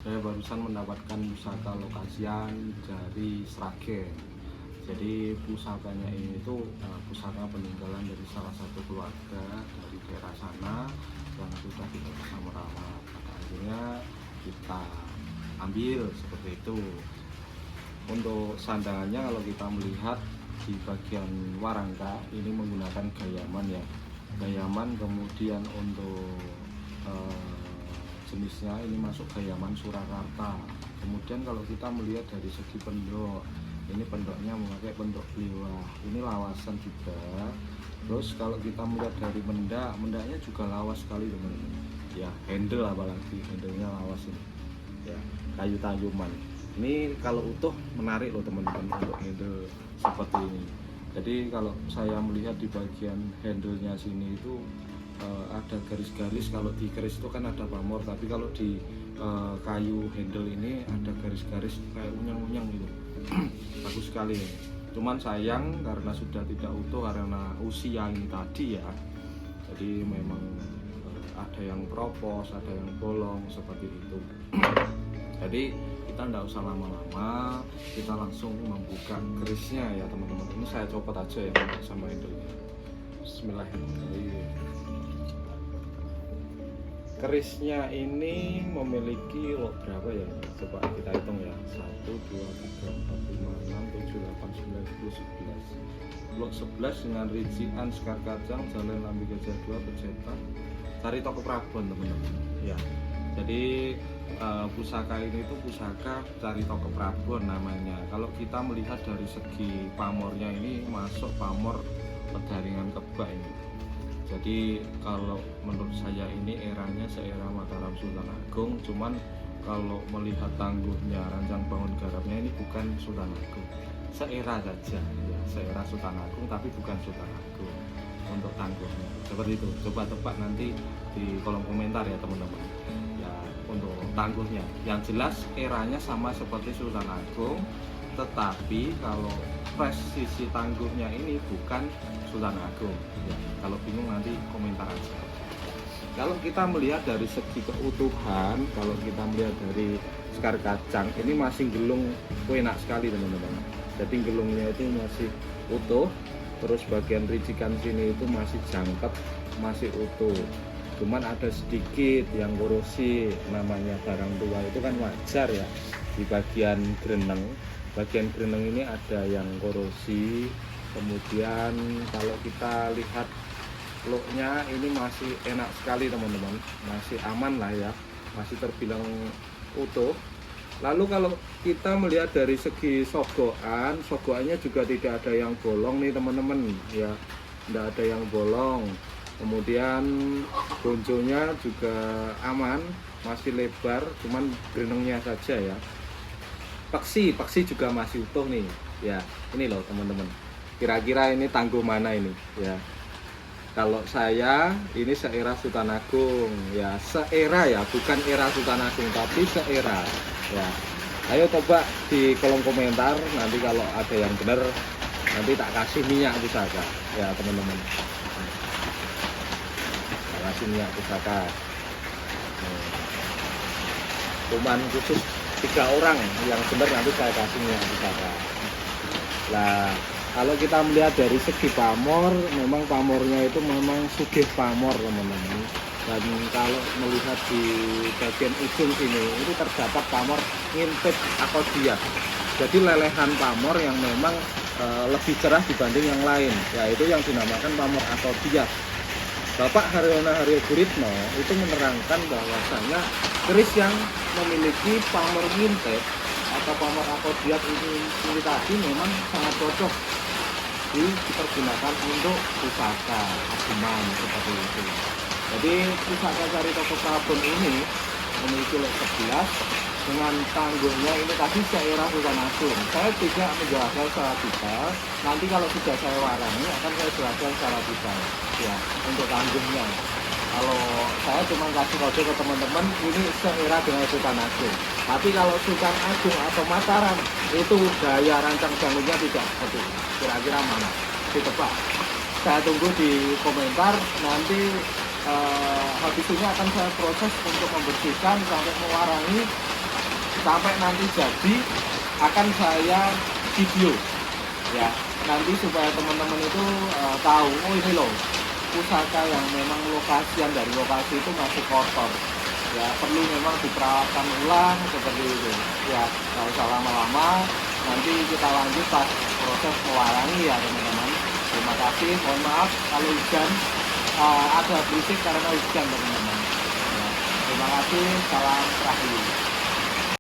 Saya barusan mendapatkan pusaka lokasian dari Sragen. Jadi pusakanya ini itu pusaka peninggalan dari salah satu keluarga dari daerah sana yang sudah tidak bisa merawat. Pada akhirnya kita ambil seperti itu. Untuk sandangannya kalau kita melihat di bagian warangka ini menggunakan gayaman ya. Gayaman, kemudian untuk jenisnya ini masuk gayaman Surakarta. Kemudian kalau kita melihat dari segi pendok, ini pendoknya memakai pendok bliwah, ini lawasan juga. Terus kalau kita melihat dari mendaknya juga lawas sekali teman-teman ya. Handle apalagi handlenya lawas ini ya, kayu tayuman. Ini kalau utuh menarik loh teman-teman untuk handle seperti ini. Jadi kalau saya melihat di bagian handlenya sini itu ada garis-garis. Kalau di keris itu kan ada pamor, tapi kalau di kayu handle ini ada garis-garis kayak unyang-unyang gitu. Bagus sekali ya. Cuman sayang karena sudah tidak utuh karena usia ini tadi ya. Jadi memang ada yang kropos, ada yang bolong seperti itu. Jadi kita tidak usah lama-lama, kita langsung membuka kerisnya ya teman-teman. Ini saya copot aja ya sama handle-nya. Bismillahirrahmanirrahim. Kerisnya ini memiliki lot berapa ya? Coba kita hitung ya. 1, 2, 3, 4, 5, 6, 7, 8, 9, 10, 11. Lot 11 dengan rincian sekar kacang, jalan lambi gajah 2, pecetan. Cari toko Prabon teman-teman. Ya. Jadi pusaka ini itu pusaka cari toko Prabon namanya. Kalau kita melihat dari segi pamornya ini masuk pamor pedaringan kebak ini. Jadi kalau menurut saya ini eranya seera Mataram Sultan Agung, cuman kalau melihat tangguhnya rancang bangun garapnya ini bukan Sultan Agung, seera saja ya, seera Sultan Agung tapi bukan Sultan Agung untuk tangguhnya. Seperti itu, coba tebak nanti di kolom komentar ya teman-teman ya untuk tangguhnya. Yang jelas eranya sama seperti Sultan Agung, tetapi kalau presisi tangguhnya ini bukan Sultan Agung ya. Kalau bingung nanti komentar aja. Kalau kita melihat dari segi keutuhan, kalau kita melihat dari sekar kacang ini masih gelung enak sekali teman-teman. Jadi gelungnya itu masih utuh, terus bagian ricikan sini itu masih jangkep, masih utuh. Cuman ada sedikit yang korosi, namanya barang tua itu kan wajar ya. Di bagian greneng, bagian greneng ini ada yang korosi. Kemudian kalau kita lihat looknya ini masih enak sekali teman-teman, masih aman lah ya, masih terbilang utuh. Lalu kalau kita melihat dari segi sogokannya juga tidak ada yang bolong nih teman-teman ya, tidak ada yang bolong. Kemudian gonjonya juga aman, masih lebar, cuman grenengnya saja ya. Paksi juga masih utuh nih ya. Ini loh teman-teman, kira-kira ini tangguh mana ini ya. Kalau saya ini seera Sultan Agung ya, seera ya, bukan era Sultan Agung tapi seera ya. Ayo coba di kolom komentar, nanti kalau ada yang benar nanti tak kasih minyak pusaka ya teman-teman. Tak kasih minyak pusaka. Cuman khusus 3 orang yang benar nanti saya kasih minyak pusaka. Lah kalau kita melihat dari segi pamor, memang pamornya itu memang sugih pamor teman-teman. Dan kalau melihat di bagian ujung sini, itu terdapat pamor ngintip atau diat. Jadi lelehan pamor yang memang lebih cerah dibanding yang lain, yaitu yang dinamakan pamor atau diat. Bapak Haryono Haryo Guritno itu menerangkan bahwasanya keris yang memiliki pamor ngintip atau pamor atau diat ini tadi memang sangat cocok dipergunakan untuk pusaka ageman seperti itu. Jadi pusaka cari toko Prabon ini memiliki lot 11 dengan tangguhnya ini tadi seera Sultan Agung. Saya tidak menjelaskan secara detail, nanti kalau sudah saya warangi akan saya jelaskan secara detail ya untuk tangguhnya. Kalau saya cuma kasih kode ke teman-teman ini seera dengan Sultan Agung. Tapi kalau Sultan Agung atau Mataram itu gaya rancang bangunnya tidak seperti itu. Kira-kira mana? Ditebak. Saya tunggu di komentar. Nanti habis ini akan saya proses untuk membersihkan sampai mewarangi sampai nanti jadi akan saya video ya, nanti supaya teman-teman itu tahu, oh ini loh pusaka yang memang lokasian dari lokasi itu masih kotor ya, perlu memang diperawatkan ulang seperti itu ya. Nggak usah lama-lama, nanti kita lanjut pas proses mewarangi ya teman-teman. Terima kasih, mohon maaf kalau hujan ada berisik karena hujan teman-teman ya. Terima kasih, salam Rahayu.